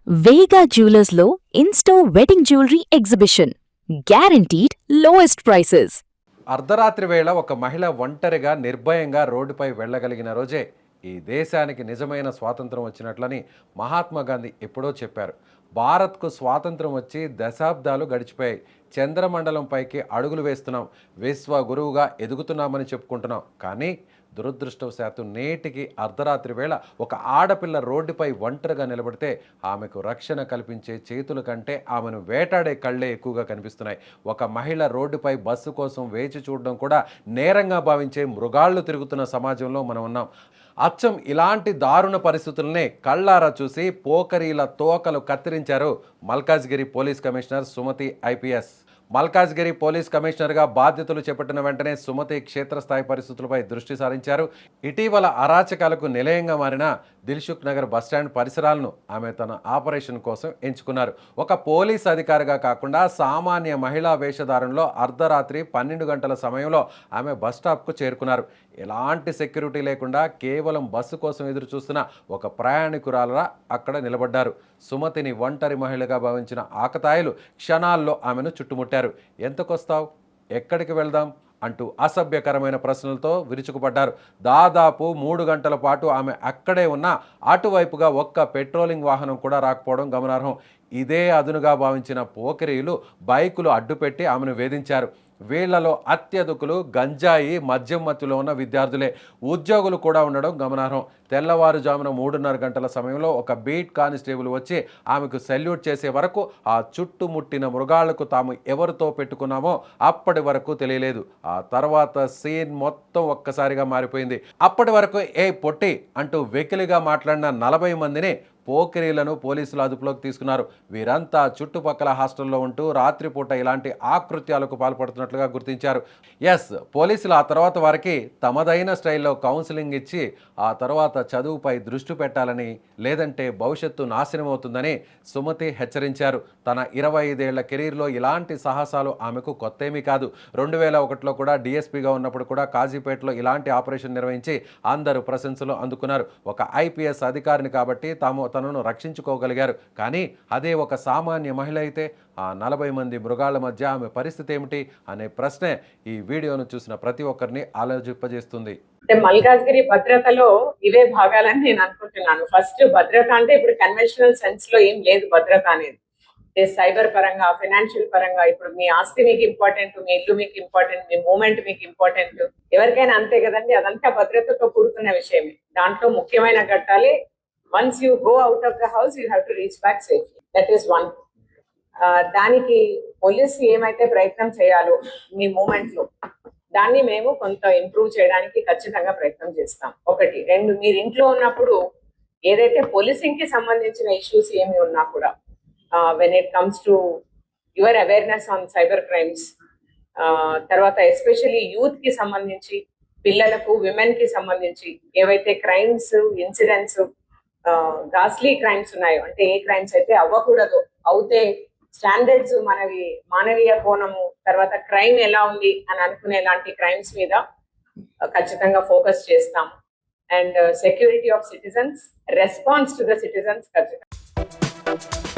వేగా జ్యువెలర్స్లో in-store wedding jewellery exhibition. Guaranteed lowest prices. అర్ధరాత్రి వేళ ఒక మహిళ ఒంటరిగా నిర్భయంగా రోడ్డుపై వెళ్ళగలిగిన రోజే ఈ దేశానికి నిజమైన స్వాతంత్రం వచ్చినట్లని మహాత్మా గాంధీ ఎప్పుడో చెప్పారు. భారత్కు స్వాతంత్రం వచ్చి దశాబ్దాలు గడిచిపోయాయి. చంద్రమండలం పైకి అడుగులు వేస్తున్నాం, విశ్వ గురువుగా ఎదుగుతున్నామని చెప్పుకుంటున్నాం. కానీ దురదృష్టవశాత్తు నేటికి అర్ధరాత్రి వేళ ఒక ఆడపిల్ల రోడ్డుపై ఒంటరిగా నిలబడితే ఆమెకు రక్షణ కల్పించే చేతుల కంటే ఆమెను వేటాడే కళ్ళే ఎక్కువగా కనిపిస్తున్నాయి. ఒక మహిళ రోడ్డుపై బస్సు కోసం వేచి చూడడం కూడా నేరంగా భావించే మృగాళ్లు తిరుగుతున్న సమాజంలో మనం ఉన్నాం. అచ్చం ఇలాంటి దారుణ పరిస్థితులనే కళ్ళారా చూసి పోకరీల తోకలు కత్తిరించారు Malkajgiri police commissioner Sumathi IPS. Malkajgiri police కమిషనర్గా బాధ్యతలు చేపట్టిన వెంటనే సుమతి క్షేత్రస్థాయి పరిస్థితులపై దృష్టి సారించారు. ఇటీవల అరాచకాలకు నిలయంగా మారిన దిల్సుఖ్ నగర్ బస్టాండ్ పరిసరాలను ఆమె తన ఆపరేషన్ కోసం ఎంచుకున్నారు. ఒక పోలీస్ అధికారిగా కాకుండా సామాన్య మహిళా వేషధారణలో అర్ధరాత్రి 12 గంటల సమయంలో ఆమె బస్టాప్కు చేరుకున్నారు. ఎలాంటి సెక్యూరిటీ లేకుండా కేవలం బస్సు కోసం ఎదురు చూస్తున్న ఒక ప్రయాణికురాలరా అక్కడ నిలబడ్డారు. సుమతిని ఒంటరి మహిళగా భావించిన ఆకతాయిలు క్షణాల్లో ఆమెను చుట్టుముట్టారు. ఎంతకొస్తావు, ఎక్కడికి వెళ్దాం అంటూ అసభ్యకరమైన ప్రశ్నలతో విరుచుకుపడ్డారు. దాదాపు 3 గంటల పాటు ఆమె అక్కడే ఉన్న అటువైపుగా ఒక్క పెట్రోలింగ్ వాహనం కూడా రాకపోవడం గమనార్హం. ఇదే అదునుగా భావించిన పోకిరీలు బైకులు అడ్డుపెట్టి ఆమెను వేధించారు. వీళ్లలో అత్యధికులు గంజాయి మద్యం మత్తులో ఉన్న విద్యార్థులే. ఉద్యోగులు కూడా ఉండడం గమనార్హం. తెల్లవారుజామున 3:30 గంటల సమయంలో ఒక బీట్ కానిస్టేబుల్ వచ్చి ఆమెకు సెల్యూట్ చేసే వరకు ఆ చుట్టుముట్టిన మృగాళ్లకు తాము ఎవరితో పెట్టుకున్నామో అప్పటి వరకు తెలియలేదు. ఆ తర్వాత సీన్ మొత్తం ఒక్కసారిగా మారిపోయింది. అప్పటి వరకు ఏ పొట్టి అంటూ వెకిలిగా మాట్లాడిన 40 మందిని పోకిరీలను పోలీసులు అదుపులోకి తీసుకున్నారు. వీరంతా చుట్టుపక్కల హాస్టల్లో ఉంటూ రాత్రిపూట ఇలాంటి ఆకృత్యాలకు పాల్పడుతున్నట్లుగా గుర్తించారు. పోలీసులు ఆ తర్వాత వారికి తమదైన స్టైల్లో కౌన్సిలింగ్ ఇచ్చి ఆ తర్వాత చదువుపై దృష్టి పెట్టాలని, లేదంటే భవిష్యత్తు నాశనమవుతుందని సుమతి హెచ్చరించారు. తన 25 ఏళ్ల కెరీర్లో ఇలాంటి సాహసాలు ఆమెకు కొత్తేమీ కాదు. 2001లో కూడా డిఎస్పీగా ఉన్నప్పుడు కూడా కాజీపేటలో ఇలాంటి ఆపరేషన్ నిర్వహించి అందరూ ప్రశంసలు అందుకున్నారు. ఒక ఐపీఎస్ అధికారిని కాబట్టి తనను రక్షించుకోగలిగారు. కానీ అదే ఒక సామాన్య మహిళ అయితే ఆ 40 మంది మృగాల మధ్య ఆమె పరిస్థితి ఏమిటి అనే ప్రశ్నే ఈ వీడియోను చూసిన ప్రతి ఒక్కరిని ఆలోచింపజేస్తుంది. అంటే మల్కాజ్గిరి భద్రతలో ఇవే భాగాలని నేను అనుకుంటున్నాను. ఫస్ట్, భద్రత అంటే ఇప్పుడు కన్వెన్షనల్ సెన్స్ లో ఏం లేదు భద్రత అనేది. సైబర్ పరంగా, ఫైనాన్షియల్ పరంగా, ఇప్పుడు మీ ఆస్తి మీకు ఇంపార్టెంట్, మీ ఇల్లు మీకు ఇంపార్టెంట్, మీ మూమెంట్ మీకు ఇంపార్టెంట్, ఎవరికైనా అంతే కదండి. అదంతా భద్రతతో కూడుకున్న విషయమే. దాంట్లో ముఖ్యమైన ఘట్టాలే once you go out of the house, you have to reach back safely. That is one. దానికి పోలీసు ఏమైతే ప్రయత్నం చేయాలో మీ మూమెంట్లో, దాన్ని మేము కొంత ఇంప్రూవ్ చేయడానికి ఖచ్చితంగా ప్రయత్నం చేస్తాం. 1. 2, మీరు ఇంట్లో ఉన్నప్పుడు ఏదైతే పోలీసింగ్ కి సంబంధించిన ఇష్యూస్ ఏమి ఉన్నా కూడా, when it comes to your awareness on cyber crimes, తర్వాత ఎస్పెషల్లీ యూత్ కి సంబంధించి, పిల్లలకు, విమెన్ కి సంబంధించి ఏవైతే క్రైమ్స్, ఇన్సిడెంట్స్, గాస్లీ క్రైమ్స్ ఉన్నాయో, అంటే ఏ క్రైమ్స్ అయితే అవ్వకూడదు, అవుతే స్టాండర్డ్స్ మనవి, మానవీయ కోణము, తర్వాత క్రైమ్ ఎలా ఉంది అని అనుకునే లాంటి క్రైమ్స్ మీద ఖచ్చితంగా ఫోకస్ చేస్తాం. And security of citizens, response to the citizens ఖచ్చితంగా.